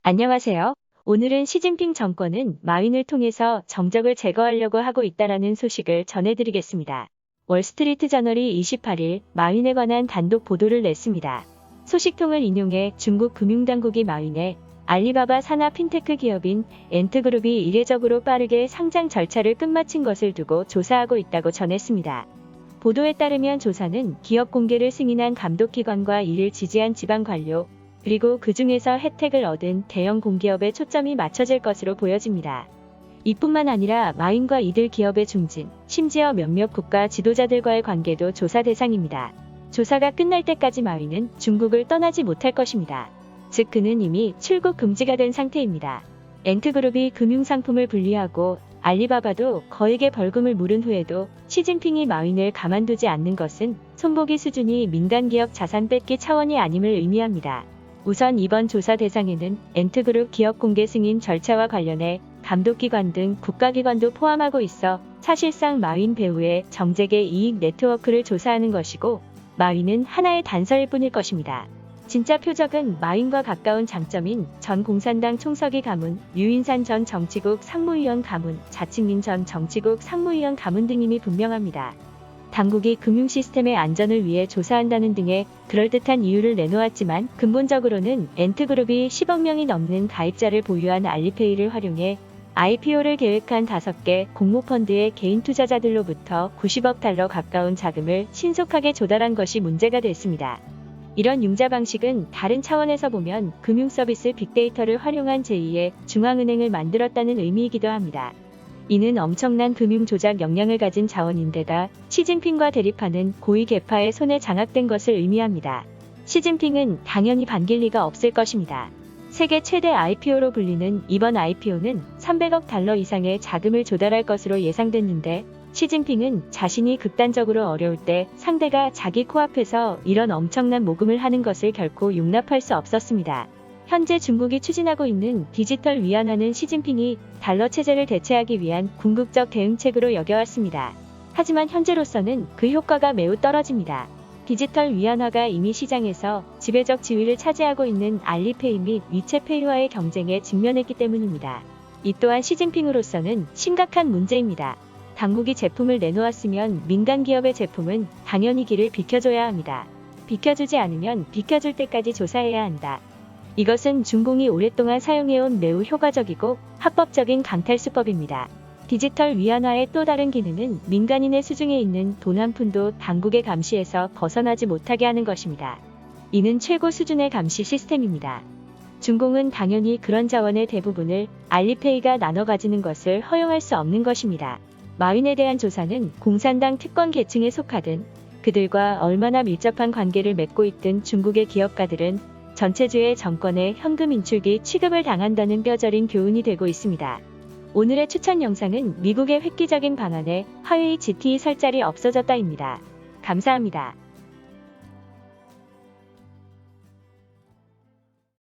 안녕하세요. 오늘은 시진핑 정권은 마윈을 통해서 정적을 제거하려고 하고 있다라는 소식을 전해드리겠습니다. 월스트리트 저널이 28일 마윈에 관한 단독 보도를 냈습니다. 소식통을 인용해 중국 금융당국이 마윈에 알리바바 산하 핀테크 기업인 엔트그룹이 이례적으로 빠르게 상장 절차를 끝마친 것을 두고 조사하고 있다고 전했습니다. 보도에 따르면 조사는 기업 공개를 승인한 감독기관과 이를 지지한 지방 관료, 그리고 그 중에서 혜택을 얻은 대형 공기업에 초점이 맞춰질 것으로 보여집니다. 이뿐만 아니라 마윈과 이들 기업의 중진, 심지어 몇몇 국가 지도자들과의 관계도 조사 대상입니다. 조사가 끝날 때까지 마윈은 중국을 떠나지 못할 것입니다. 즉 그는 이미 출국 금지가 된 상태입니다. 엔트그룹이 금융상품을 분리하고 알리바바도 거액의 벌금을 물은 후에도 시진핑이 마윈을 가만두지 않는 것은 손보기 수준이 민간기업 자산 뺏기 차원이 아님을 의미합니다. 우선 이번 조사 대상에는 엔트그룹 기업 공개 승인 절차와 관련해 감독기관 등 국가기관도 포함하고 있어 사실상 마윈 배후의 정재계 이익 네트워크를 조사하는 것이고 마윈은 하나의 단서일 뿐일 것입니다. 진짜 표적은 마윈과 가까운 장점인 전 공산당 총서기 가문, 류인산 전 정치국 상무위원 가문, 자칭민 전 정치국 상무위원 가문 등임이 분명합니다. 당국이 금융 시스템의 안전을 위해 조사한다는 등의 그럴듯한 이유를 내놓았지만 근본적으로는 엔트그룹이 10억 명이 넘는 가입자를 보유한 알리페이를 활용해 IPO를 계획한 5개 공모펀드의 개인 투자자들로부터 90억 달러 가까운 자금을 신속하게 조달한 것이 문제가 됐습니다. 이런 융자 방식은 다른 차원에서 보면 금융서비스 빅데이터를 활용한 제2의 중앙은행을 만들었다는 의미이기도 합니다. 이는 엄청난 금융 조작 역량을 가진 자원인데다 시진핑과 대립하는 고위 계파의 손에 장악된 것을 의미합니다. 시진핑은 당연히 반길 리가 없을 것입니다. 세계 최대 IPO로 불리는 이번 IPO는 300억 달러 이상의 자금을 조달할 것으로 예상됐는데 시진핑은 자신이 극단적으로 어려울 때 상대가 자기 코앞에서 이런 엄청난 모금을 하는 것을 결코 용납할 수 없었습니다. 현재 중국이 추진하고 있는 디지털 위안화는 시진핑이 달러 체제를 대체하기 위한 궁극적 대응책으로 여겨왔습니다. 하지만 현재로서는 그 효과가 매우 떨어집니다. 디지털 위안화가 이미 시장에서 지배적 지위를 차지하고 있는 알리페이 및 위챗페이와의 경쟁에 직면했기 때문입니다. 이 또한 시진핑으로서는 심각한 문제입니다. 당국이 제품을 내놓았으면 민간 기업의 제품은 당연히 길을 비켜줘야 합니다. 비켜주지 않으면 비켜줄 때까지 조사해야 한다. 이것은 중공이 오랫동안 사용해온 매우 효과적이고 합법적인 강탈수법입니다. 디지털 위안화의 또 다른 기능은 민간인의 수중에 있는 돈 한 푼도 당국의 감시에서 벗어나지 못하게 하는 것입니다. 이는 최고 수준의 감시 시스템입니다. 중공은 당연히 그런 자원의 대부분을 알리페이가 나눠 가지는 것을 허용할 수 없는 것입니다. 마윈에 대한 조사는 공산당 특권 계층에 속하든 그들과 얼마나 밀접한 관계를 맺고 있든 중국의 기업가들은 전체주의 정권의 현금 인출기 취급을 당한다는 뼈저린 교훈이 되고 있습니다. 오늘의 추천 영상은 미국의 획기적인 방안에 화웨이 GT 설 자리 없어졌다입니다. 감사합니다.